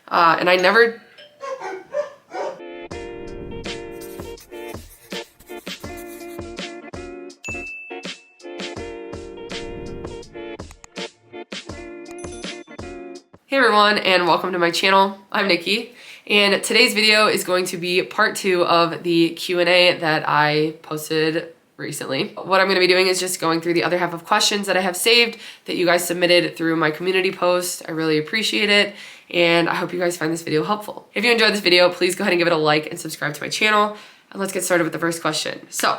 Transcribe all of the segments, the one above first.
And I never... Hey everyone, and welcome to my channel. I'm Nikki, and today's video is going to be part 2 of the Q&A that I posted recently. What I'm going to be doing is just going through the other half of questions that I have saved that you guys submitted through my community post. I really appreciate it, and I hope you guys find this video helpful. If you enjoyed this video, please go ahead and give it a like and subscribe to my channel, and let's get started with the first question. So,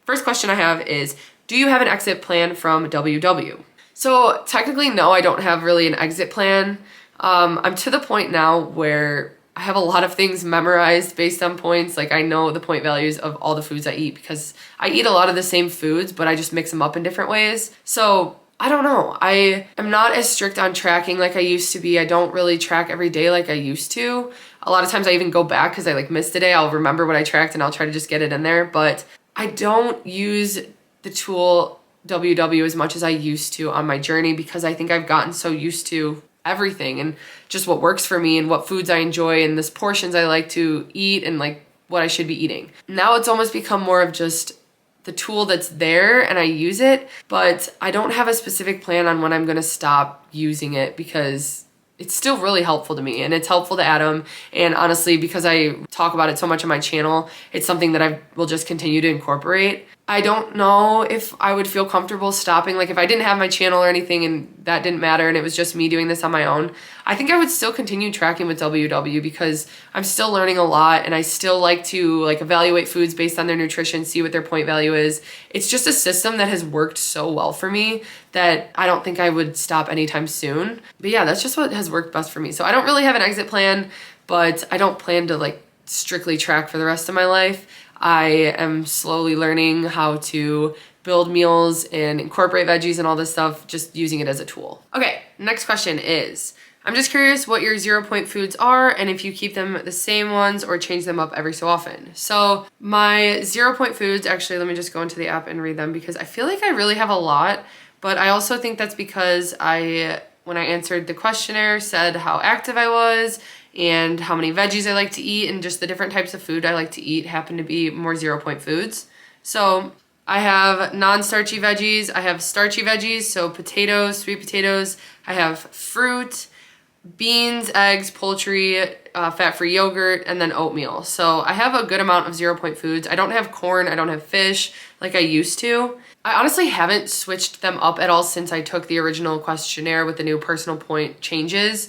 first question I have is, do you have an exit plan from WW? So technically, no, I don't have really an exit plan. I'm to the point now where I have a lot of things memorized based on points. Like, I know the point values of all the foods I eat because I eat a lot of the same foods, but I just mix them up in different ways. So I don't know. I am not as strict on tracking like I used to be. I don't really track every day like I used to. A lot of times I even go back because I missed a day. I'll remember what I tracked and I'll try to just get it in there. But I don't use the tool WW as much as I used to on my journey because I think I've gotten so used to everything and just what works for me and what foods I enjoy and the portions I like to eat and what I should be eating. Now it's almost become more of just the tool that's there and I use it, but I don't have a specific plan on when I'm gonna stop using it because it's still really helpful to me and it's helpful to Adam. And honestly, because I talk about it so much on my channel, it's something that I will just continue to incorporate. I don't know if I would feel comfortable stopping. Like, if I didn't have my channel or anything and that didn't matter and it was just me doing this on my own, I think I would still continue tracking with WW because I'm still learning a lot and I still like to evaluate foods based on their nutrition, see what their point value is. It's just a system that has worked so well for me that I don't think I would stop anytime soon. But yeah, that's just what has worked best for me. So I don't really have an exit plan, but I don't plan to strictly track for the rest of my life. I am slowly learning how to build meals and incorporate veggies and all this stuff, just using it as a tool. Okay, next question is, I'm just curious what your 0-point foods are and if you keep them the same ones or change them up every so often. So my 0-point foods, actually, let me just go into the app and read them because I feel like I really have a lot, but I also think that's because when I answered the questionnaire, said how active I was and how many veggies I like to eat, and just the different types of food I like to eat happen to be more 0-point foods. So I have non-starchy veggies, I have starchy veggies, so potatoes, sweet potatoes, I have fruit, beans, eggs, poultry, fat-free yogurt, and then oatmeal. So I have a good amount of 0-point foods. I don't have corn, I don't have fish like I used to. I honestly haven't switched them up at all since I took the original questionnaire with the new personal point changes.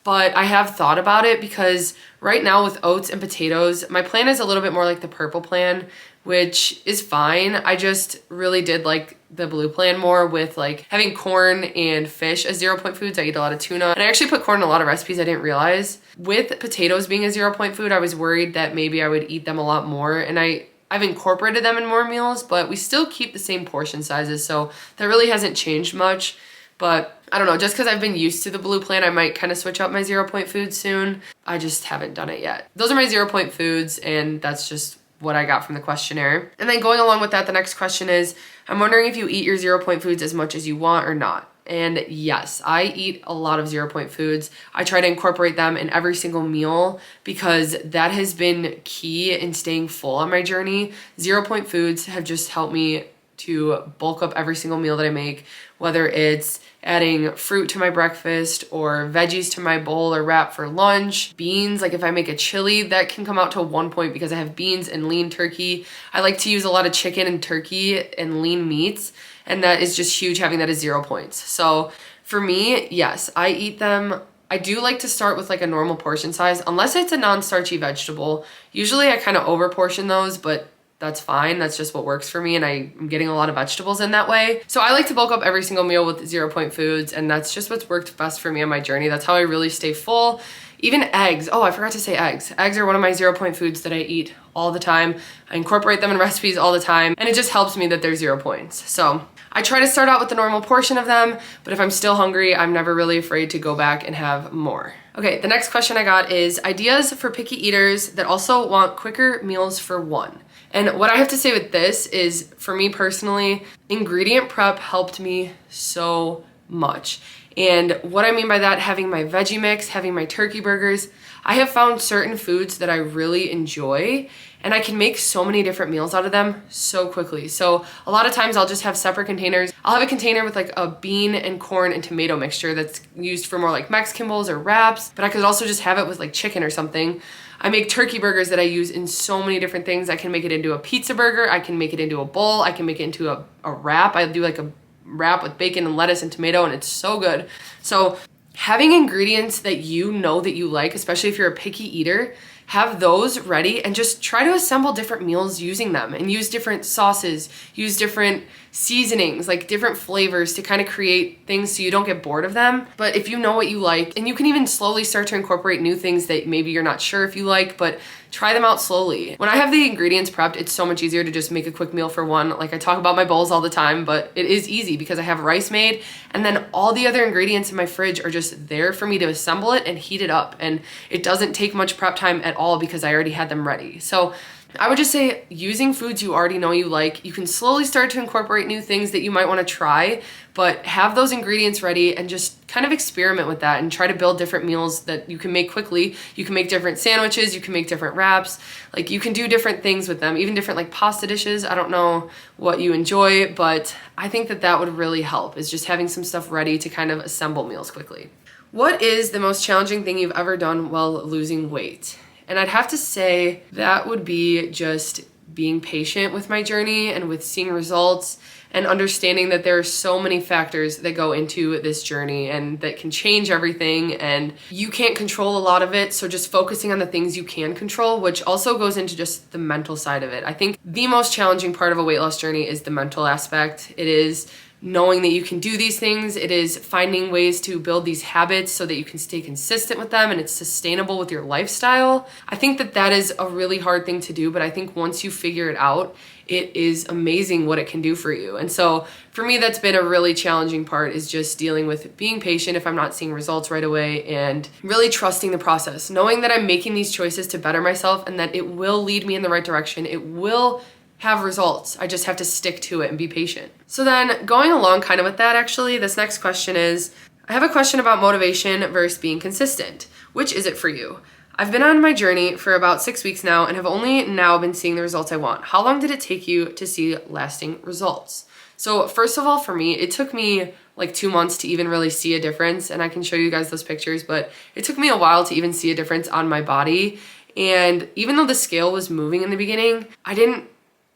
But I have thought about it because right now with oats and potatoes, my plan is a little bit more like the purple plan, which is fine. I just really did like the blue plan more with having corn and fish as 0-point foods. I eat a lot of tuna, and I actually put corn in a lot of recipes I didn't realize. With potatoes being a 0-point food, I was worried that maybe I would eat them a lot more, and I've incorporated them in more meals, but we still keep the same portion sizes, so that really hasn't changed much. But I don't know, just because I've been used to the blue plan, I might kind of switch up my 0-point foods soon. I just haven't done it yet. Those are my 0-point foods, and that's just what I got from the questionnaire. And then going along with that, the next question is, I'm wondering if you eat your 0-point foods as much as you want or not. And yes, I eat a lot of 0-point foods. I try to incorporate them in every single meal because that has been key in staying full on my journey. 0-point foods have just helped me to bulk up every single meal that I make, whether it's adding fruit to my breakfast or veggies to my bowl or wrap for lunch. Beans, if I make a chili, that can come out to 1 point because I have beans and lean turkey. I like to use a lot of chicken and turkey and lean meats, and that is just huge having that as 0 points. So for me, yes, I eat them. I do like to start with a normal portion size, unless it's a non-starchy vegetable. Usually I kind of over portion those, but that's fine. That's just what works for me, and I'm getting a lot of vegetables in that way. So I like to bulk up every single meal with 0-point foods, and that's just what's worked best for me on my journey. That's how I really stay full. Even eggs. Oh, I forgot to say eggs. Eggs are one of my 0-point foods that I eat all the time. I incorporate them in recipes all the time, and it just helps me that they're 0 points. So I try to start out with the normal portion of them, but if I'm still hungry, I'm never really afraid to go back and have more. Okay, the next question I got is ideas for picky eaters that also want quicker meals for one. And what I have to say with this is, for me personally, ingredient prep helped me so much. And what I mean by that, having my veggie mix, having my turkey burgers, I have found certain foods that I really enjoy and I can make so many different meals out of them so quickly. So a lot of times I'll just have separate containers. I'll have a container with like a bean and corn and tomato mixture that's used for more like Mexican bowls or wraps, but I could also just have it with like chicken or something. I make turkey burgers that I use in so many different things. I can make it into a pizza burger. I can make it into a bowl. I can make it into a wrap. I do like a wrap with bacon and lettuce and tomato, and it's so good. So having ingredients that you know that you like, especially if you're a picky eater, have those ready and just try to assemble different meals using them and use different sauces, use different seasonings, like different flavors to kind of create things so you don't get bored of them. But if you know what you like, and you can even slowly start to incorporate new things that maybe you're not sure if you like, but try them out slowly. When I have the ingredients prepped, it's so much easier to just make a quick meal for one. Like I talk about my bowls all the time, but it is easy because I have rice made and then all the other ingredients in my fridge are just there for me to assemble it and heat it up. And it doesn't take much prep time at all because I already had them ready. So I would just say using foods you already know you like, you can slowly start to incorporate new things that you might want to try, but have those ingredients ready and just kind of experiment with that and try to build different meals that you can make quickly. You can make different sandwiches, you can make different wraps, like you can do different things with them, even different like pasta dishes. I don't know what you enjoy, but I think that that would really help, is just having some stuff ready to kind of assemble meals quickly. What is the most challenging thing you've ever done while losing weight? And I'd have to say that would be just being patient with my journey and with seeing results and understanding that there are so many factors that go into this journey and that can change everything, and you can't control a lot of it. So just focusing on the things you can control, which also goes into just the mental side of it. I think the most challenging part of a weight loss journey is the mental aspect. It is knowing that you can do these things. It is finding ways to build these habits so that you can stay consistent with them and it's sustainable with your lifestyle. I think that that is a really hard thing to do, but I think once you figure it out, it is amazing what it can do for you. And so for me, that's been a really challenging part, is just dealing with being patient if I'm not seeing results right away and really trusting the process, knowing that I'm making these choices to better myself and that it will lead me in the right direction. It will have results. I just have to stick to it and be patient. So then going along kind of with that, actually, this next question is, I have a question about motivation versus being consistent. Which is it for you? I've been on my journey for about 6 weeks now and have only now been seeing the results I want. How long did it take you to see lasting results? So first of all, for me, it took me like 2 months to even really see a difference. And I can show you guys those pictures, but it took me a while to even see a difference on my body. And even though the scale was moving in the beginning, I didn't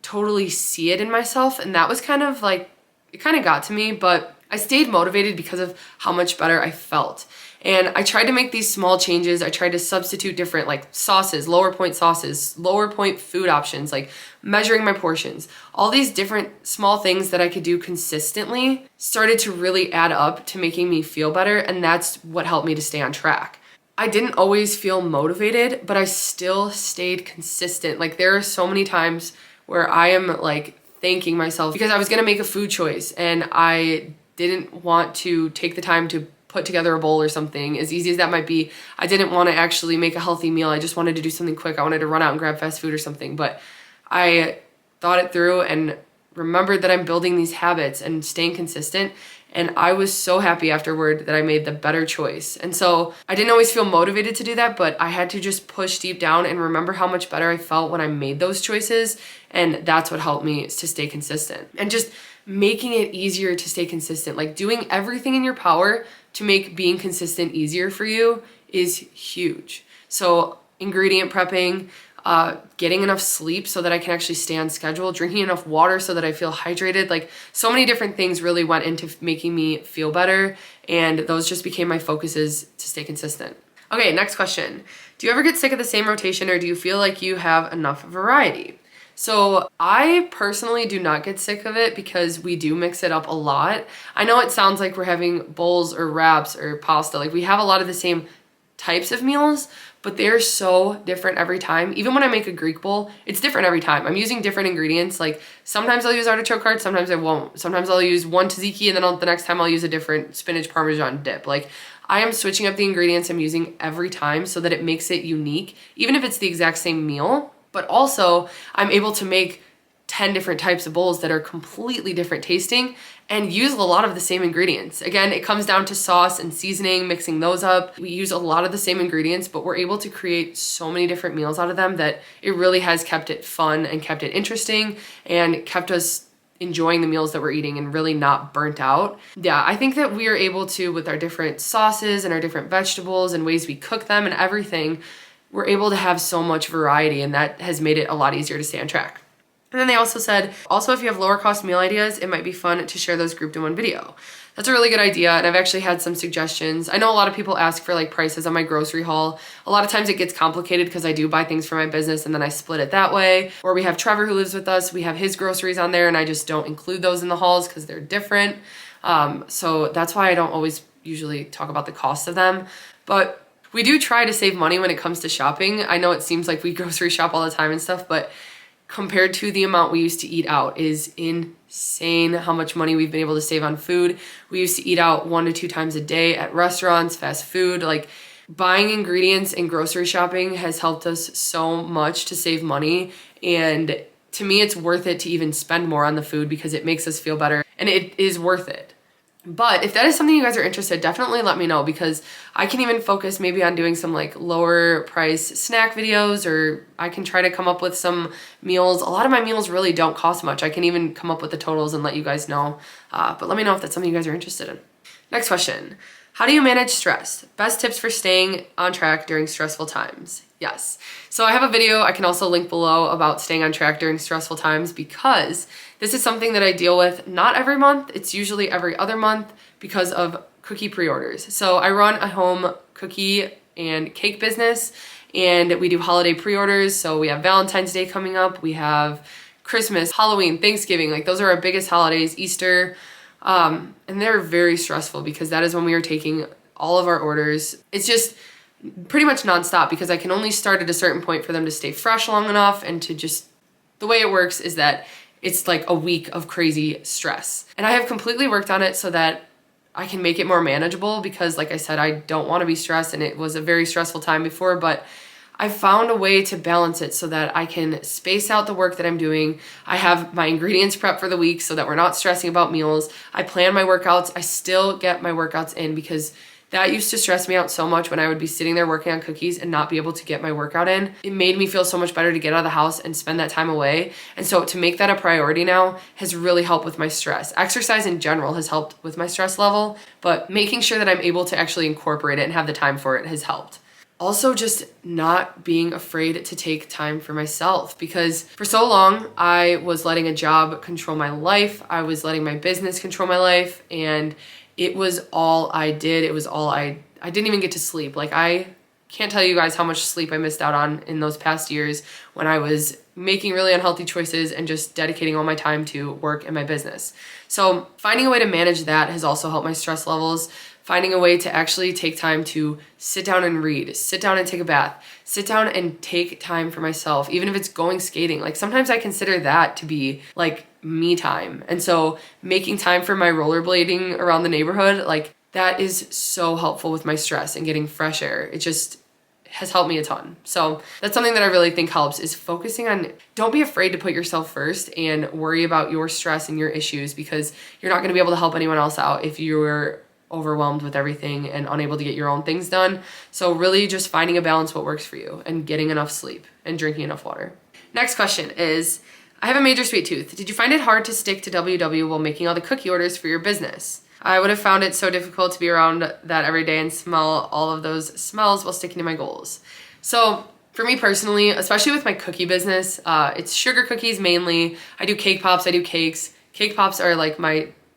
totally see it in myself, and that was kind of like, it kind of got to me, but I stayed motivated because of how much better I felt. And I tried to make these small changes. I tried to substitute different like sauces, lower point food options, like measuring my portions. All these different small things that I could do consistently started to really add up to making me feel better, and that's what helped me to stay on track. I didn't always feel motivated, but I still stayed consistent. Like there are so many times where I am like thanking myself because I was gonna make a food choice and I didn't want to take the time to put together a bowl or something, as easy as that might be. I didn't want to actually make a healthy meal. I just wanted to do something quick. I wanted to run out and grab fast food or something, but I thought it through and remembered that I'm building these habits and staying consistent. And I was so happy afterward that I made the better choice. And so I didn't always feel motivated to do that, but I had to just push deep down and remember how much better I felt when I made those choices. And that's what helped me to stay consistent. And just making it easier to stay consistent, like doing everything in your power to make being consistent easier for you is huge. So ingredient prepping, getting enough sleep so that I can actually stay on schedule, drinking enough water so that I feel hydrated. Like so many different things really went into making me feel better, and those just became my focuses to stay consistent. Okay, next question. Do you ever get sick of the same rotation, or do you feel like you have enough variety? So I personally do not get sick of it because we do mix it up a lot. I know it sounds like we're having bowls or wraps or pasta. Like we have a lot of the same types of meals, but they're so different every time. Even when I make a Greek bowl, it's different every time. I'm using different ingredients. Like sometimes I'll use artichoke hearts, sometimes I won't. Sometimes I'll use one tzatziki and then the next time I'll use a different spinach parmesan dip. Like I am switching up the ingredients I'm using every time so that it makes it unique, even if it's the exact same meal. But also I'm able to make 10 different types of bowls that are completely different tasting and use a lot of the same ingredients. Again, it comes down to sauce and seasoning, mixing those up. We use a lot of the same ingredients, but we're able to create so many different meals out of them that it really has kept it fun and kept it interesting and kept us enjoying the meals that we're eating and really not burnt out. Yeah, I think that we are able to, with our different sauces and our different vegetables and ways we cook them and everything, we're able to have so much variety, and that has made it a lot easier to stay on track. And then they also said, also if you have lower cost meal ideas, it might be fun to share those grouped in one video. That's a really good idea, and I've actually had some suggestions. I know a lot of people ask for like prices on my grocery haul. A lot of times it gets complicated because I do buy things for my business and then I split it that way. Or we have Trevor who lives with us, we have his groceries on there and I just don't include those in the hauls because they're different. So that's why I don't always usually talk about the cost of them. But we do try to save money when it comes to shopping. I know it seems like we grocery shop all the time and stuff, but compared to the amount we used to eat out is insane how much money we've been able to save on food. We used to eat out 1 to 2 times a day at restaurants, fast food. Like buying ingredients and grocery shopping has helped us so much to save money. And to me, it's worth it to even spend more on the food because it makes us feel better and it is worth it. But if that is something you guys are interested, definitely let me know because I can even focus maybe on doing some like lower price snack videos, or I can try to come up with some meals. A lot of my meals really don't cost much. I can even come up with the totals and let you guys know. But let me know if that's something you guys are interested in. Next question. How do you manage stress? Best tips for staying on track during stressful times. Yes. So I have a video I can also link below about staying on track during stressful times because this is something that I deal with not every month. It's usually every other month because of cookie pre-orders. So I run a home cookie and cake business and we do holiday pre-orders. So we have Valentine's Day coming up. We have Christmas, Halloween, Thanksgiving. Like those are our biggest holidays, Easter. And they're very stressful because that is when we are taking all of our orders. It's just pretty much nonstop because I can only start at a certain point for them to stay fresh long enough and to just, the way it works is that it's like a week of crazy stress. And I have completely worked on it so that I can make it more manageable because like I said, I don't want to be stressed and it was a very stressful time before, but I found a way to balance it so that I can space out the work that I'm doing. I have my ingredients prepped for the week so that we're not stressing about meals. I plan my workouts. I still get my workouts in because that used to stress me out so much when I would be sitting there working on cookies and not be able to get my workout in. It made me feel so much better to get out of the house and spend that time away. And so to make that a priority now has really helped with my stress. Exercise in general has helped with my stress level, but making sure that I'm able to actually incorporate it and have the time for it has helped. Also, just not being afraid to take time for myself because for so long I was letting a job control my life. I was letting my business control my life and it was all I did. It was all I didn't even get to sleep. Like I can't tell you guys how much sleep I missed out on in those past years when I was making really unhealthy choices and just dedicating all my time to work and my business. So finding a way to manage that has also helped my stress levels. Finding a way to actually take time to sit down and read, sit down and take a bath, sit down and take time for myself, even if it's going skating. Like sometimes I consider that to be like me time. And so making time for my rollerblading around the neighborhood, like that is so helpful with my stress and getting fresh air. It just has helped me a ton. So that's something that I really think helps is focusing on, don't be afraid to put yourself first and worry about your stress and your issues because you're not gonna be able to help anyone else out if you're overwhelmed with everything and unable to get your own things done. So really just finding a balance what works for you and getting enough sleep and drinking enough water. Next question is, I have a major sweet tooth. Did you find it hard to stick to WW while making all the cookie orders for your business? I would have found it so difficult to be around that every day and smell all of those smells while sticking to my goals. So for me personally, especially with my cookie business, it's sugar cookies mainly. I do cake pops, I do cakes. Cake pops are like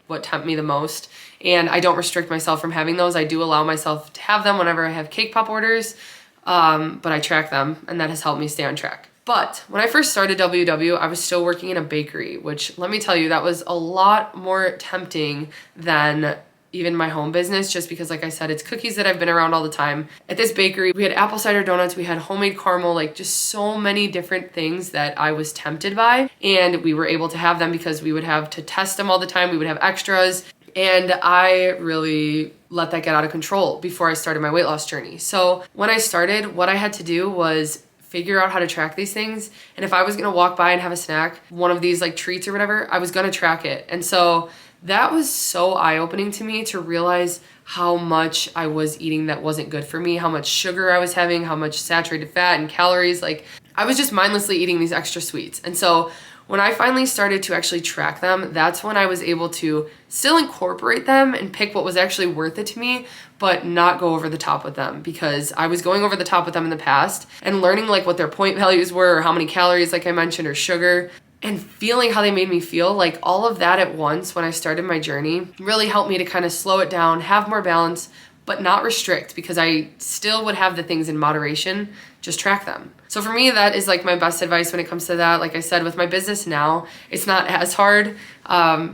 what tempt me the most. And I don't restrict myself from having those. I do allow myself to have them whenever I have cake pop orders, but I track them and that has helped me stay on track. But when I first started WW, I was still working in a bakery, which let me tell you, that was a lot more tempting than even my home business, just because like I said, it's cookies that I've been around all the time. At this bakery, we had apple cider donuts, we had homemade caramel, like just so many different things that I was tempted by. And we were able to have them because we would have to test them all the time. We would have extras. And I really let that get out of control before I started my weight loss journey. So when I started, what I had to do was figure out how to track these things. And if I was gonna walk by and have a snack, one of these like treats or whatever, I was gonna track it. And so that was so eye-opening to me to realize how much I was eating that wasn't good for me, how much sugar I was having, how much saturated fat and calories. Like I was just mindlessly eating these extra sweets. And so when I finally started to actually track them, that's when I was able to still incorporate them and pick what was actually worth it to me, but not go over the top with them, because I was going over the top with them in the past and learning like what their point values were, or how many calories, like I mentioned, or sugar, and feeling how they made me feel. Like all of that at once when I started my journey really helped me to kind of slow it down, have more balance, but not restrict, because I still would have the things in moderation, just track them. So for me, that is like my best advice when it comes to that. Like I said, with my business now, it's not as hard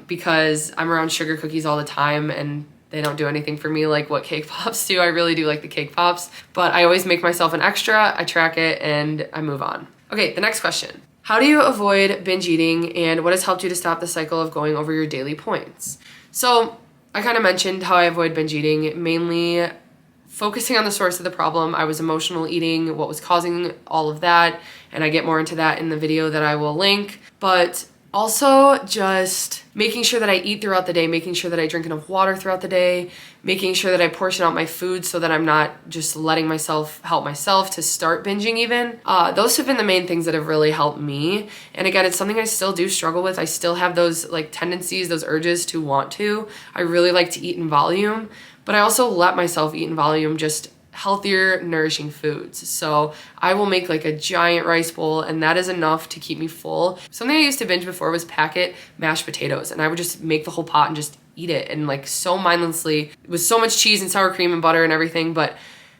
because I'm around sugar cookies all the time and they don't do anything for me like what cake pops do. I really do like the cake pops, but I always make myself an extra, I track it, and I move on. Okay, the next question. How do you avoid binge eating, and what has helped you to stop the cycle of going over your daily points? So I kind of mentioned how I avoid binge eating, mainly focusing on the source of the problem. I was emotional eating, what was causing all of that, and I get more into that in the video that I will link. But also just making sure that I eat throughout the day, making sure that I drink enough water throughout the day, making sure that I portion out my food so that I'm not just letting myself help myself to start binging even. Those have been the main things that have really helped me. And again, it's something I still do struggle with. I still have those like tendencies, those urges to want to. I really like to eat in volume, but I also let myself eat in volume, just healthier, nourishing foods. So I will make like a giant rice bowl, and that is enough to keep me full. Something I used to binge before was packet mashed potatoes, and I would just make the whole pot and just eat it, and like so mindlessly with so much cheese and sour cream and butter and everything. But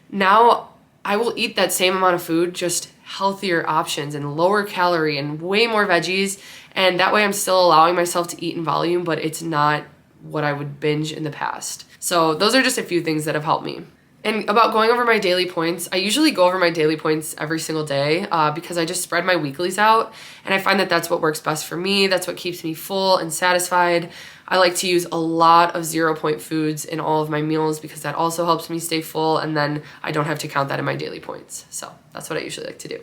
now I will eat that same amount of food, just healthier options and lower calorie and way more veggies. And that way I'm still allowing myself to eat in volume, but it's not what I would binge in the past. So those are just a few things that have helped me. And about going over my daily points, I usually go over my daily points every single day because I just spread my weeklies out, and I find that that's what works best for me. That's what keeps me full and satisfied. I like to use a lot of 0-point foods in all of my meals because that also helps me stay full, and then I don't have to count that in my daily points. So that's what I usually like to do.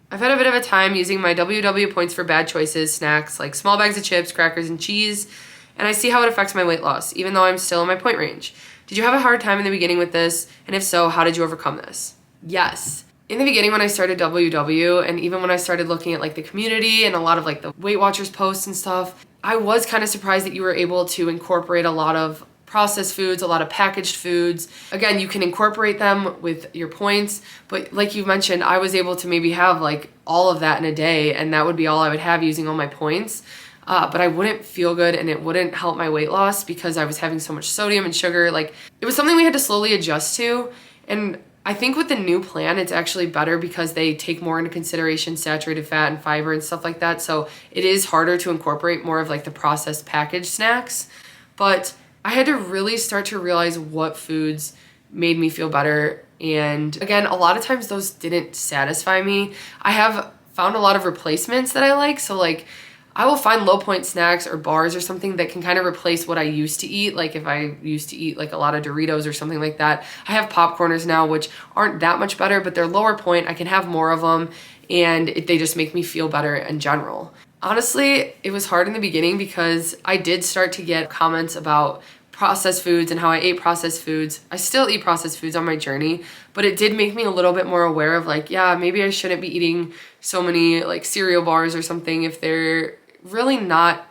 I've had a bit of a time using my WW points for bad choices, snacks like small bags of chips, crackers, and cheese, and I see how it affects my weight loss, even though I'm still in my point range. Did you have a hard time in the beginning with this? And if so, how did you overcome this? Yes. In the beginning when I started WW, and even when I started looking at like the community and a lot of like the Weight Watchers posts and stuff, I was kind of surprised that you were able to incorporate a lot of processed foods, a lot of packaged foods. Again, you can incorporate them with your points, but like you mentioned, I was able to maybe have like all of that in a day, and that would be all I would have using all my points. But I wouldn't feel good, and it wouldn't help my weight loss because I was having so much sodium and sugar. Like it was something we had to slowly adjust to. And I think with the new plan, it's actually better because they take more into consideration saturated fat and fiber and stuff like that. So it is harder to incorporate more of like the processed packaged snacks. But I had to really start to realize what foods made me feel better. And again, a lot of times those didn't satisfy me. I have found a lot of replacements that I like. So like I will find low point snacks or bars or something that can kind of replace what I used to eat. Like if I used to eat like a lot of Doritos or something like that, I have popcorners now, which aren't that much better, but they're lower point. I can have more of them, and they just make me feel better in general. Honestly, it was hard in the beginning because I did start to get comments about processed foods and how I ate processed foods. I still eat processed foods on my journey, but it did make me a little bit more aware of like, yeah, maybe I shouldn't be eating so many like cereal bars or something if they're really not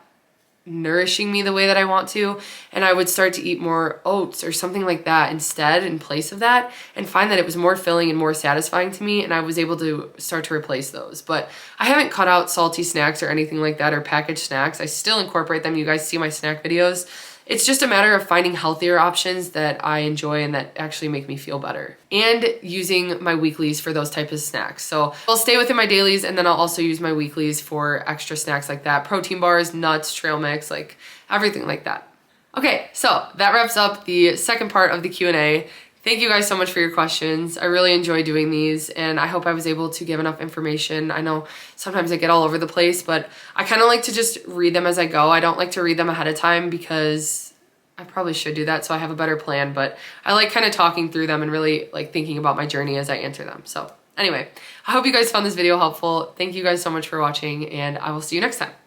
nourishing me the way that I want to. And I would start to eat more oats or something like that instead, in place of that, and find that it was more filling and more satisfying to me, and I was able to start to replace those. But I haven't cut out salty snacks or anything like that, or packaged snacks. I still incorporate them. You guys see my snack videos. It's just a matter of finding healthier options that I enjoy and that actually make me feel better, and using my weeklies for those types of snacks. So I'll stay within my dailies, and then I'll also use my weeklies for extra snacks like that. Protein bars, nuts, trail mix, like everything like that. Okay, so that wraps up the second part of the Q&A. Thank you guys so much for your questions. I really enjoy doing these, and I hope I was able to give enough information. I know sometimes I get all over the place, but I kind of like to just read them as I go. I don't like to read them ahead of time because I probably should do that so I have a better plan, but I like kind of talking through them and really like thinking about my journey as I answer them. So Anyway, I hope you guys found this video helpful. Thank you guys so much for watching, and I will see you next time.